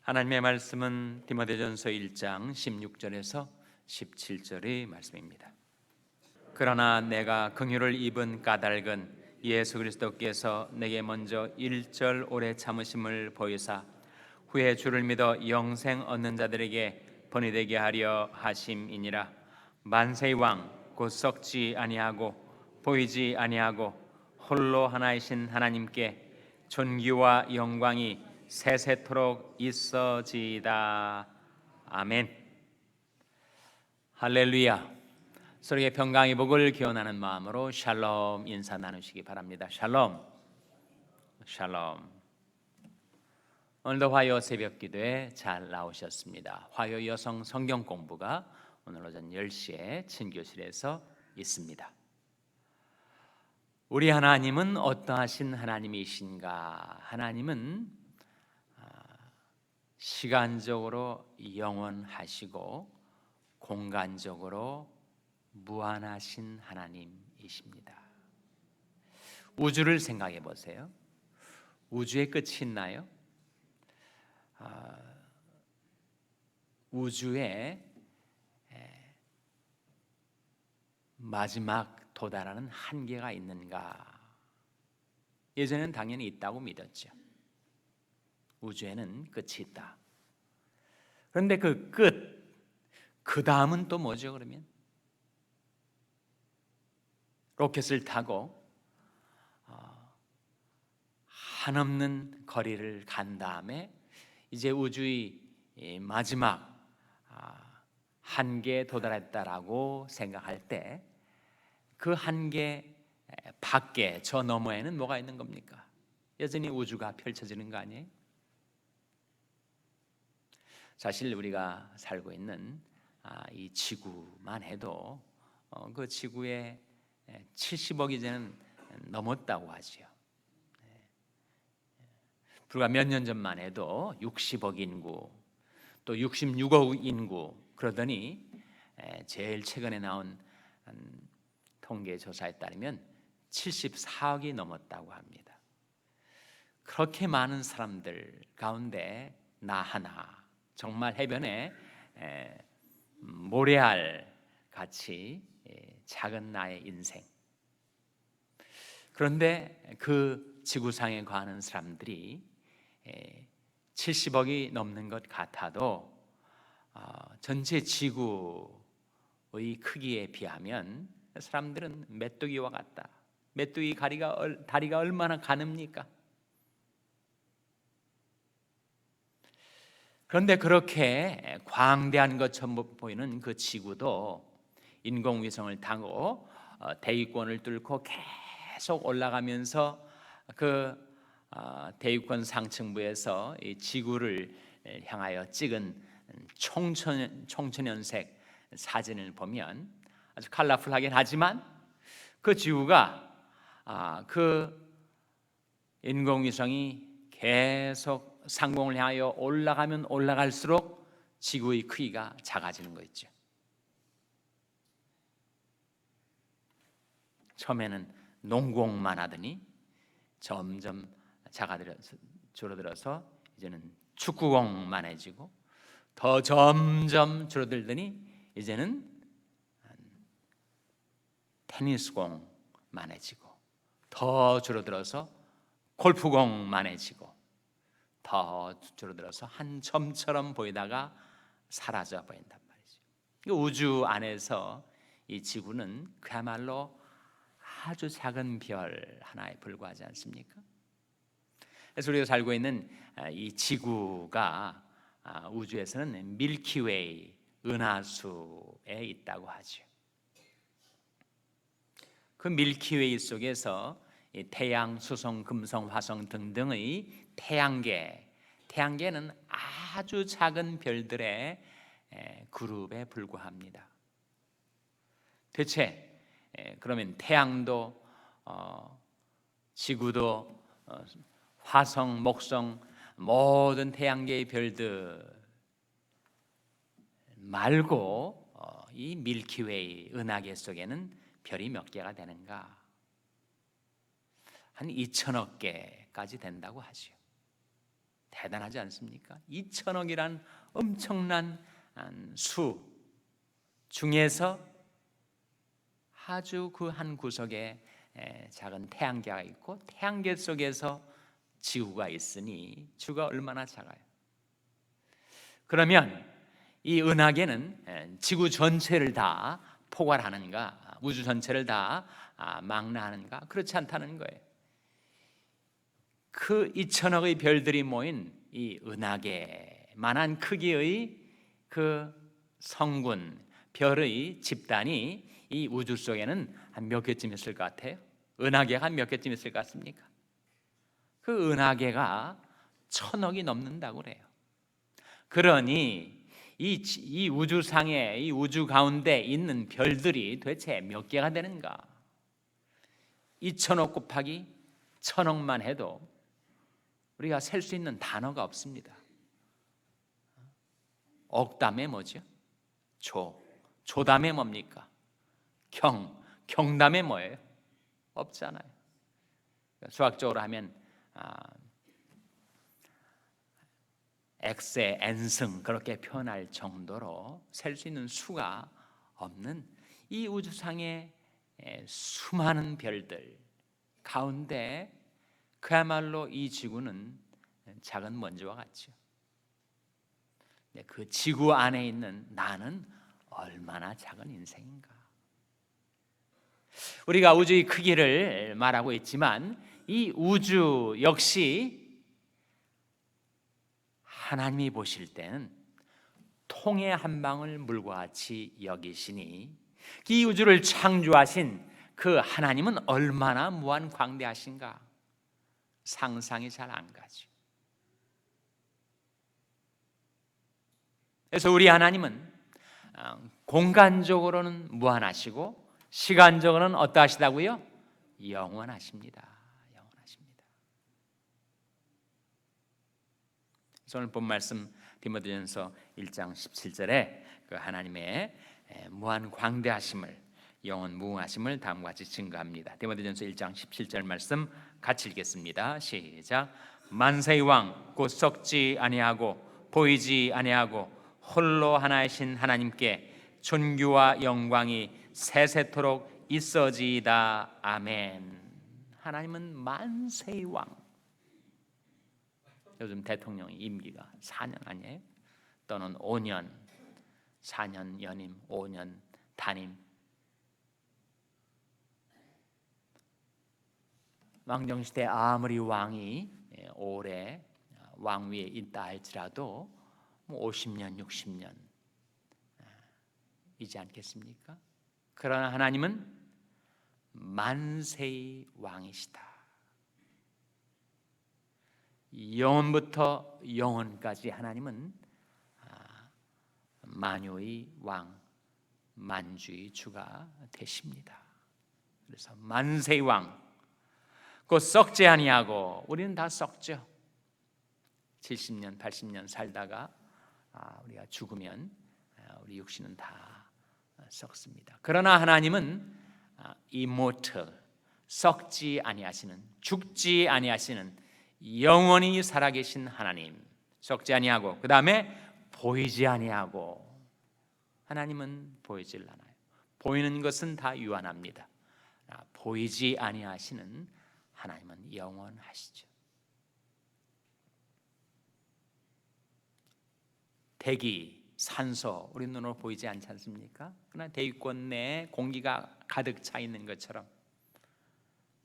하나님의 말씀은 디모데전서 1장 16절에서 17절의 말씀입니다. 그러나 내가 긍휼을 입은 까닭은 예수 그리스도께서 내게 먼저 1절 오래 참으심을 보이사 후에 주를 믿어 영생 얻는 자들에게 본이 되게 하려 하심이니라. 만세의 왕 곧 썩지 아니하고 보이지 아니하고 홀로 하나이신 하나님께 존귀와 영광이 세세토록 있어지이다. 아멘. 할렐루야. 서로의 평강의 복을 기원하는 마음으로 샬롬 인사 나누시기 바랍니다. 샬롬. 샬롬. 오늘도 화요 새벽 기도에 잘 나오셨습니다. 화요 여성 성경 공부가 오늘 오전 10시에 친교실에서 있습니다. 우리 하나님은 어떠하신 하나님이신가? 하나님은 시간적으로 영원하시고 공간적으로 무한하신 하나님이십니다. 우주를 생각해 보세요. 우주의 끝이 있나요? 우주의 마지막 도달하는 한계가 있는가? 예전에는 당연히 있다고 믿었죠. 우주에는 끝이 있다. 그런데 그 끝, 그 다음은 또 뭐죠? 그러면 로켓을 타고 한없는 거리를 간 다음에 이제 우주의 마지막 한계에 도달했다라고 생각할 때 그 한계 밖에 저 너머에는 뭐가 있는 겁니까? 여전히 우주가 펼쳐지는 거 아니에요? 사실 우리가 살고 있는 이 지구만 해도 그 지구의 70억 이제는 넘었다고 하지요. 불과 몇 년 전만 해도 60억 인구, 또 66억 인구 그러더니 제일 최근에 나온 통계 조사에 따르면 74억이 넘었다고 합니다. 그렇게 많은 사람들 가운데 나 하나 정말 해변에 모래알 같이 작은 나의 인생. 그런데 그 지구상에 거하는 사람들이 70억이 넘는 것 같아도 전체 지구의 크기에 비하면 사람들은 메뚜기와 같다. 메뚜기 다리가 얼마나 가늡니까? 그런데 그렇게 광대한 것처럼 보이는 그 지구도 인공위성을 타고 대기권을 뚫고 계속 올라가면서 그 대기권 상층부에서 이 지구를 향하여 찍은 총천연색 사진을 보면 아주 컬러풀하긴 하지만 그 지구가 그 인공위성이 계속 상공을 향하여 올라가면 올라갈수록 지구의 크기가 작아지는 거 있죠. 처음에는 농구공만 하더니 점점 줄어들어서 이제는 축구공만해지고 더 점점 줄어들더니 이제는 테니스공만해지고 더 줄어들어서 골프공만해지고 더 줄어들어서 한 점처럼 보이다가 사라져 버린단 말이죠. 우주 안에서 이 지구는 그야말로 아주 작은 별 하나에 불과하지 않습니까? 그래서 우리가 살고 있는 이 지구가 우주에서는 밀키웨이 은하수에 있다고 하죠. 그 밀키웨이 속에서 태양, 수성, 금성, 화성 등등의 태양계는 아주 작은 별들의 그룹에 불과합니다. 대체 그러면 태양도 지구도 화성, 목성 모든 태양계의 별들 말고 이 밀키웨이 은하계 속에는 별이 몇 개가 되는가? 한 2천억 개까지 된다고 하죠. 대단하지 않습니까? 2천억이란 엄청난 수 중에서 아주 그 한 구석에 작은 태양계가 있고 태양계 속에서 지구가 있으니 지구가 얼마나 작아요. 그러면 이 은하계는 지구 전체를 다 포괄하는가, 우주 전체를 다 망라하는가? 그렇지 않다는 거예요. 그 2천억의 별들이 모인 이 은하계만한 크기의 그 성군, 별의 집단이 이 우주 속에는 한 몇 개쯤 있을 것 같아요? 은하계가 한 몇 개쯤 있을 것 같습니까? 그 은하계가 1,000억이 넘는다고 그래요. 그러니 이 우주상에, 이 우주 가운데 있는 별들이 도대체 몇 개가 되는가? 2천억 곱하기 1,000억만 해도 우리가 셀 수 있는 단어가 없습니다. 억담에 뭐죠? 조담에 뭡니까? 경담에 뭐예요? 없잖아요. 수학적으로 하면 X의 n승 그렇게 표현할 정도로 셀 수 있는 수가 없는 이 우주상의 수많은 별들 가운데 그야말로 이 지구는 작은 먼지와 같죠. 그 지구 안에 있는 나는 얼마나 작은 인생인가. 우리가 우주의 크기를 말하고 있지만 이 우주 역시 하나님이 보실 때는 통의 한 방울 물과 같이 여기시니 이 우주를 창조하신 그 하나님은 얼마나 무한 광대하신가 상상이 잘 안 가죠. 그래서 우리 하나님은 공간적으로는 무한하시고 시간적으로는 어떠하시다고요? 영원하십니다. 영원하십니다. 오늘 본 말씀 디모데전서 1장 17절에 그 하나님의 무한 광대하심을, 영원 무궁하심을 다음과 같이 증거합니다. 디모데전서 1장 17절 말씀 같이 읽겠습니다. 시작. 만세의 왕 곧 썩지 아니하고 보이지 아니하고 홀로 하나이신 하나님께 존귀와 영광이 세세토록 있어지이다. 아멘. 하나님은 만세의 왕. 요즘 대통령의 임기가 4년 아니에요? 또는 5년, 4년 연임, 5년 단임. 왕정시대 아무리 왕이 오래 왕위에 있다 할지라도 50년, 60년 이지 않겠습니까? 그러나 하나님은 만세의 왕이시다. 영원부터 영원까지 하나님은 만유의 왕, 만주의 주가 되십니다. 그래서 만세의 왕, 곧 썩지 아니하고, 우리는 다 썩죠. 70년, 80년 살다가 우리가 죽으면 우리 육신은 다 썩습니다. 그러나 하나님은 immortal, 썩지 아니하시는, 죽지 아니하시는 영원히 살아계신 하나님, 썩지 아니하고 그 다음에 보이지 아니하고. 하나님은 보이질 않아요. 보이는 것은 다 유한합니다. 보이지 아니하시는 하나님은 영원하시죠. 대기, 산소, 우리 눈으로 보이지 않지 않습니까? 그러나 대기권 내에 공기가 가득 차 있는 것처럼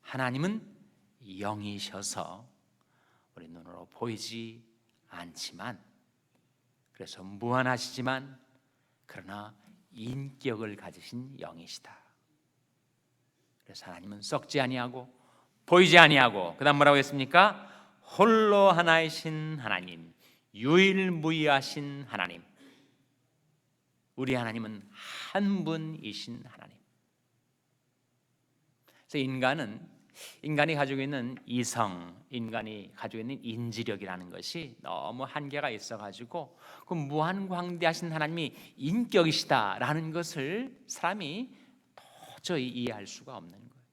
하나님은 영이셔서 우리 눈으로 보이지 않지만, 그래서 무한하시지만 그러나 인격을 가지신 영이시다. 그래서 하나님은 썩지 아니하고 보이지 아니하고 그 다음 뭐라고 했습니까? 홀로 하나이신 하나님, 유일무이하신 하나님. 우리 하나님은 한 분이신 하나님. 그래서 인간이 가지고 있는 이성, 인간이 가지고 있는 인지력이라는 것이 너무 한계가 있어가지고 그 무한광대하신 하나님이 인격이시다라는 것을 사람이 도저히 이해할 수가 없는 거예요.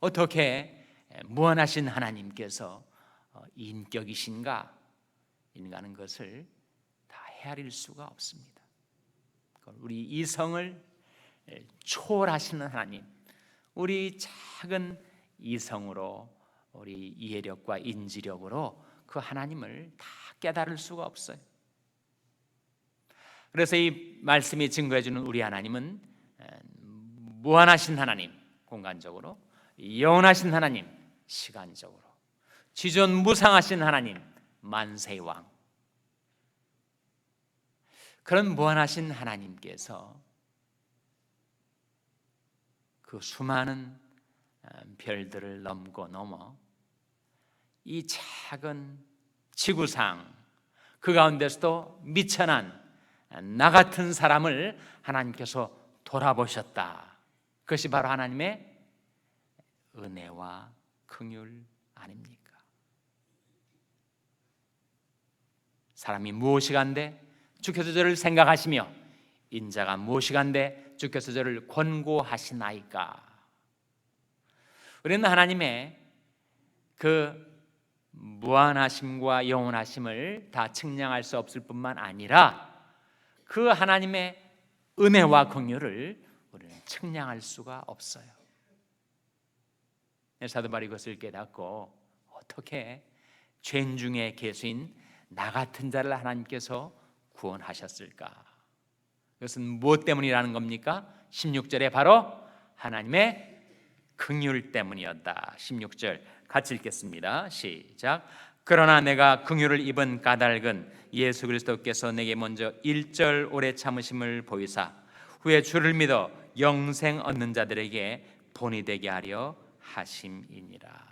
어떻게 무한하신 하나님께서 인격이신가 인가하는 것을 다 헤아릴 수가 없습니다. 우리 이성을 초월하시는 하나님, 우리 작은 이성으로, 우리 이해력과 인지력으로 그 하나님을 다 깨달을 수가 없어요. 그래서 이 말씀이 증거해 주는 우리 하나님은 무한하신 하나님, 공간적으로, 영원하신 하나님, 시간적으로, 지존무상하신 하나님, 만세의 왕, 그런 무한하신 하나님께서 그 수많은 별들을 넘어 이 작은 지구상, 그 가운데서도 미천한 나 같은 사람을 하나님께서 돌아보셨다. 그것이 바로 하나님의 은혜와 긍휼 아닙니까? 사람이 무엇이간데 주께서 저를 생각하시며 인자가 무엇이간데 주께서 저를 권고하시나이까. 우리는 하나님의 그 무한하심과 영원하심을 다 측량할 수 없을 뿐만 아니라 그 하나님의 은혜와 긍휼을 우리는 측량할 수가 없어요. 사도 바울이 이것을 깨닫고 어떻게 죄인 중에 계수인 나 같은 자를 하나님께서 구원하셨을까? 이것은 무엇 때문이라는 겁니까? 16절에 바로 하나님의 긍휼 때문이었다. 16절 같이 읽겠습니다. 시작. 그러나 내가 긍휼을 입은 까닭은 예수 그리스도께서 내게 먼저 1절 오래 참으심을 보이사 후에 주를 믿어 영생 얻는 자들에게 본이 되게 하려 하심이니라.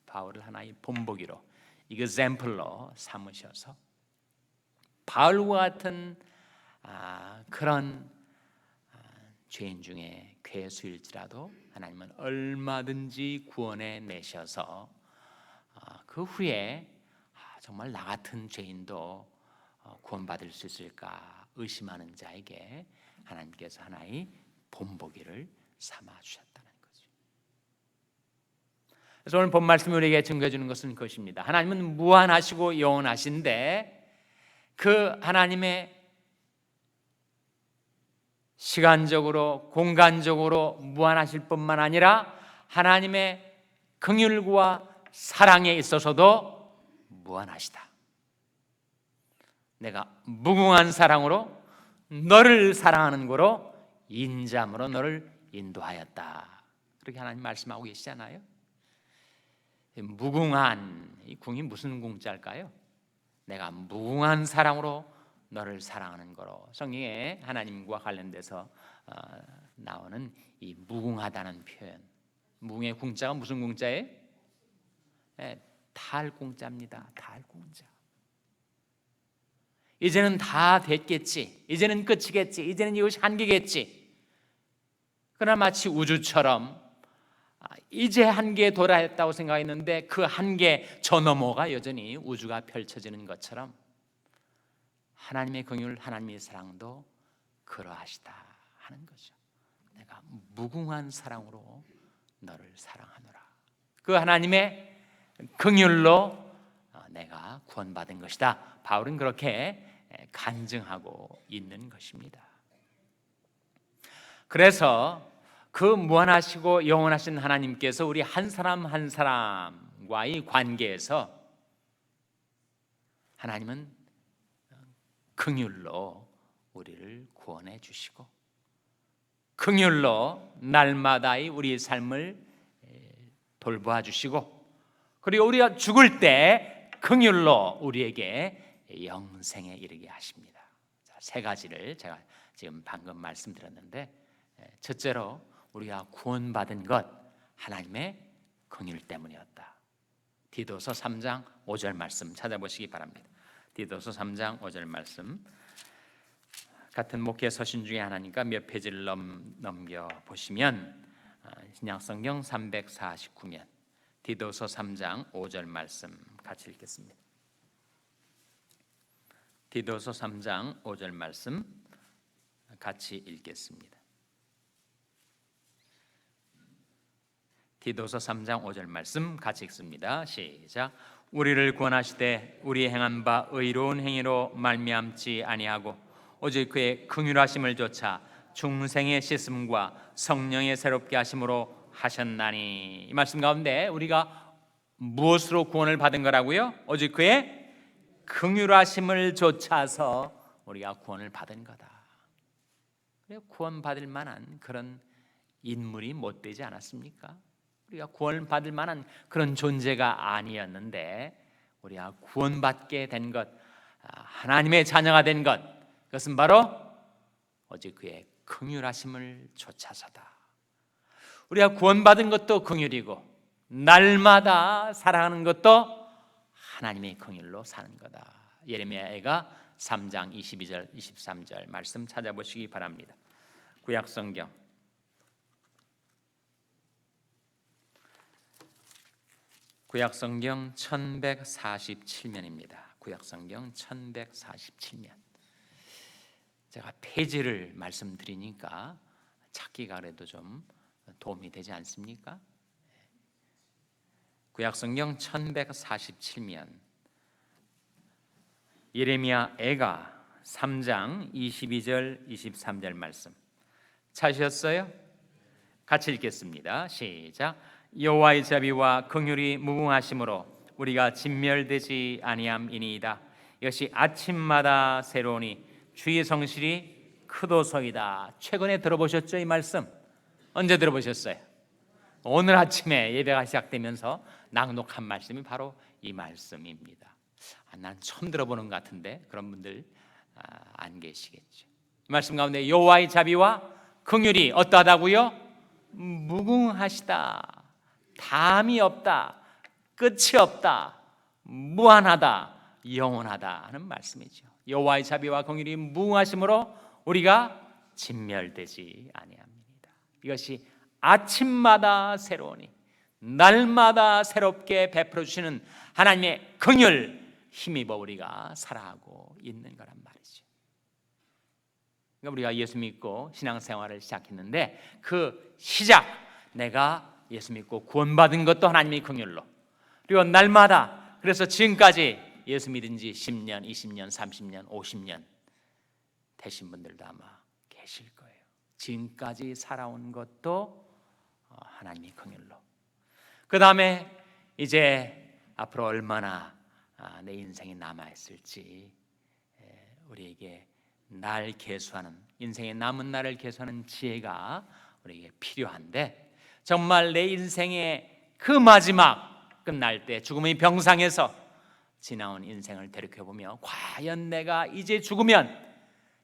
바울을 하나의 본보기로, example로 삼으셔서 바울과 같은 그런 죄인 중에 괴수일지라도 하나님은 얼마든지 구원해 내셔서 그 후에 정말 나 같은 죄인도 구원받을 수 있을까 의심하는 자에게 하나님께서 하나의 본보기를 삼아 주셨다는 거죠. 그래서 오늘 본 말씀이 우리에게 증거해 주는 것은 그것입니다. 하나님은 무한하시고 영원하신데 그 하나님의 시간적으로 공간적으로 무한하실 뿐만 아니라 하나님의 긍휼과 사랑에 있어서도 무한하시다. 내가 무궁한 사랑으로 너를 사랑하는 거로 인자함으로 너를 인도하였다. 그렇게 하나님 말씀하고 계시잖아요. 무궁한, 이 궁이 무슨 궁자일까요? 내가 무궁한 사랑으로 너를 사랑하는 거로. 성경에 하나님과 관련돼서 나오는 이 무궁하다는 표현, 무궁의 궁자가 무슨 궁자예요? 달궁자입니다. 달궁자. 이제는 다 됐겠지, 이제는 끝이겠지, 이제는 이것이 한계겠지. 그러나 마치 우주처럼 이제 한계에 도달했다고 생각했는데 그 한계 저 너머가 여전히 우주가 펼쳐지는 것처럼 하나님의 긍휼, 하나님의 사랑도 그러하시다 하는 거죠. 내가 무궁한 사랑으로 너를 사랑하노라. 그 하나님의 긍휼로 내가 구원받은 것이다. 바울은 그렇게 간증하고 있는 것입니다. 그래서 그 무한하시고 영원하신 하나님께서 우리 한 사람 한 사람과의 관계에서 하나님은 긍휼로 우리를 구원해 주시고 긍휼로 날마다의 우리의 삶을 돌보아 주시고 그리고 우리가 죽을 때 긍휼로 우리에게 영생에 이르게 하십니다. 세 가지를 제가 지금 방금 말씀드렸는데, 첫째로 우리가 구원받은 것 하나님의 긍휼 때문이었다. 디도서 3장 5절 말씀 찾아보시기 바랍니다. 디도서 3장 5절 말씀, 같은 목회 서신 중에 하나니까 몇 페이지를 넘겨 보시면 신약성경 349면 디도서 3장 5절 말씀 같이 읽겠습니다. 디도서 3장 5절 말씀 같이 읽겠습니다. 디도서 3장 5절 말씀 같이 읽습니다. 시작. 우리를 구원하시되 우리 행한 바 의로운 행위로 말미암지 아니하고 오직 그의 긍휼하심을 조차 중생의 씻음과 성령의 새롭게 하심으로 하셨나니. 이 말씀 가운데 우리가 무엇으로 구원을 받은 거라고요? 오직 그의 긍휼하심을 조차서 우리가 구원을 받은 거다. 구원받을 만한 그런 인물이 못 되지 않았습니까? 우리가 구원받을 만한 그런 존재가 아니었는데 우리가 구원받게 된 것, 하나님의 자녀가 된 것, 그것은 바로 오직 그의 긍휼하심을 조차서다. 우리가 구원받은 것도 긍휼이고 날마다 살아가는 것도 하나님의 긍휼로 사는 거다. 예레미야가 3장 22절 23절 말씀 찾아보시기 바랍니다. 구약성경 구약성경 1147면입니다. 구약성경 1147면. 제가 페이지를 말씀드리니까 찾기가 그래도 좀 도움이 되지 않습니까? 구약성경 1147면 예레미야 애가 3장 22절 23절 말씀 찾으셨어요? 같이 읽겠습니다. 시작. 여호와의 자비와 긍휼이 무궁하심으로 우리가 진멸되지 아니함이니이다. 이것이 아침마다 새로우니 주의 성실이 크도소이다. 최근에 들어보셨죠? 이 말씀 언제 들어보셨어요? 오늘 아침에 예배가 시작되면서 낭독한 말씀이 바로 이 말씀입니다. 난 처음 들어보는 것 같은데 그런 분들 안 계시겠죠. 이 말씀 가운데 여호와의 자비와 긍휼이 어떠하다고요? 무궁하시다. 담이 없다. 끝이 없다. 무한하다. 영원하다 하는 말씀이죠. 여호와의 자비와 긍휼이 무궁하심으로 우리가 진멸되지 아니합니다. 이것이 아침마다 새로우니 날마다 새롭게 베풀어 주시는 하나님의 긍휼 힘입어 우리가 살아가고 있는 거란 말이죠. 그러니까 우리가 예수 믿고 신앙생활을 시작했는데 그 시작, 내가 예수 믿고 구원받은 것도 하나님의 긍휼로, 그리고 날마다, 그래서 지금까지 예수 믿은 지 10년, 20년, 30년, 50년 되신 분들도 아마 계실 거예요. 지금까지 살아온 것도 하나님의 긍휼로. 그 다음에 이제 앞으로 얼마나 내 인생이 남아있을지 우리에게 날 계수하는, 인생의 남은 날을 계수하는 지혜가 우리에게 필요한데, 정말 내 인생의 그 마지막 끝날 때 죽음의 병상에서 지나온 인생을 되돌아보며 과연 내가 이제 죽으면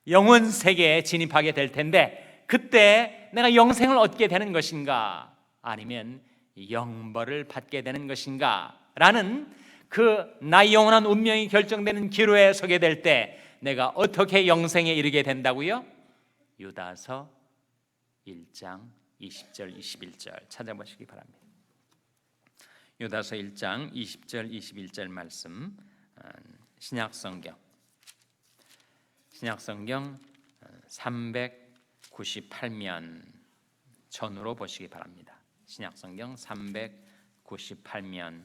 영원 세계에 진입하게 될 텐데 그때 내가 영생을 얻게 되는 것인가 아니면 영벌을 받게 되는 것인가 라는 그 나의 영원한 운명이 결정되는 기로에 서게 될 때 내가 어떻게 영생에 이르게 된다고요? 유다서 1장 20절 21절 찾아보시기 바랍니다. 유다서 1장 20절 21절 말씀, 신약성경 398면 전후로 보시기 바랍니다. 신약성경 398면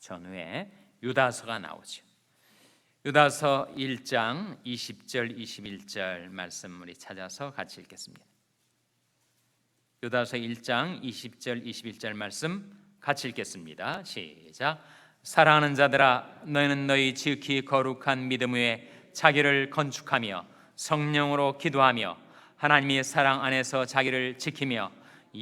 전후에 유다서가 나오죠. 유다서 1장 20절 21절 말씀 우리 찾아서 같이 읽겠습니다. 유다서 1장 20절 21절 말씀 같이 읽겠습니다. 시작. 사랑하는 자들아, 너희는 너희 지극히 거룩한 믿음 위에 자기를 건축하며 성령으로 기도하며 하나님의 사랑 안에서 자기를 지키며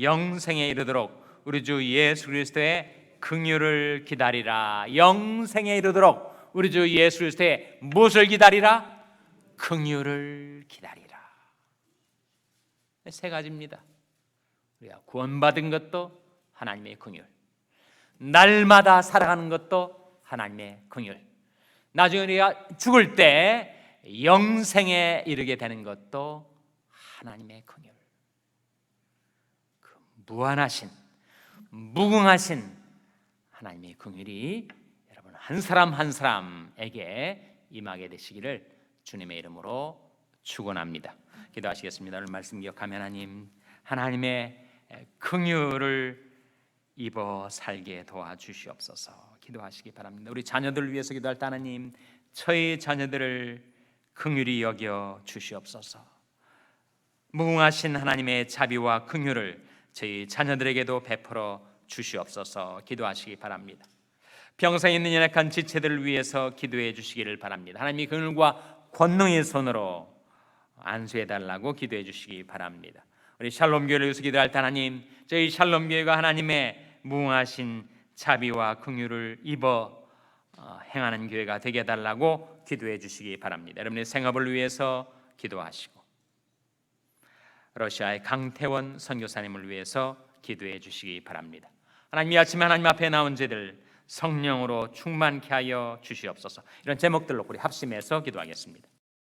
영생에 이르도록 우리 주 예수 그리스도의 긍휼을 기다리라. 영생에 이르도록 우리 주 예수 그리스도의 무엇을 기다리라? 긍휼을 기다리라. 세 가지입니다. 우리가 구원받은 것도 하나님의 긍휼, 날마다 살아가는 것도 하나님의 긍휼, 나중에 우리가 죽을 때 영생에 이르게 되는 것도 하나님의 긍휼. 그 무한하신, 무궁하신 하나님의 긍휼이 여러분 한 사람 한 사람에게 임하게 되시기를 주님의 이름으로 축원합니다. 기도하시겠습니다. 오늘 말씀 기억하면 하나님의 긍휼을 입어 살게 도와주시옵소서. 기도하시기 바랍니다. 우리 자녀들을 위해서 기도할 때 하나님, 저희 자녀들을 긍휼히 여겨 주시옵소서. 무궁하신 하나님의 자비와 긍휼을 저희 자녀들에게도 베풀어 주시옵소서. 기도하시기 바랍니다. 평생에 있는 연약한 지체들을 위해서 기도해 주시기를 바랍니다. 하나님이 긍휼과 권능의 손으로 안수해 달라고 기도해 주시기 바랍니다. 우리 샬롬교회를 위해서 기도할 때 하나님, 저희 샬롬교회가 하나님의 무궁하신 자비와 긍휼을 입어 행하는 교회가 되게 해달라고 기도해 주시기 바랍니다. 여러분의 생업을 위해서 기도하시고, 러시아의 강태원 선교사님을 위해서 기도해 주시기 바랍니다. 하나님, 이 아침에 하나님 앞에 나온 저들 성령으로 충만케 하여 주시옵소서. 이런 제목들로 우리 합심해서 기도하겠습니다.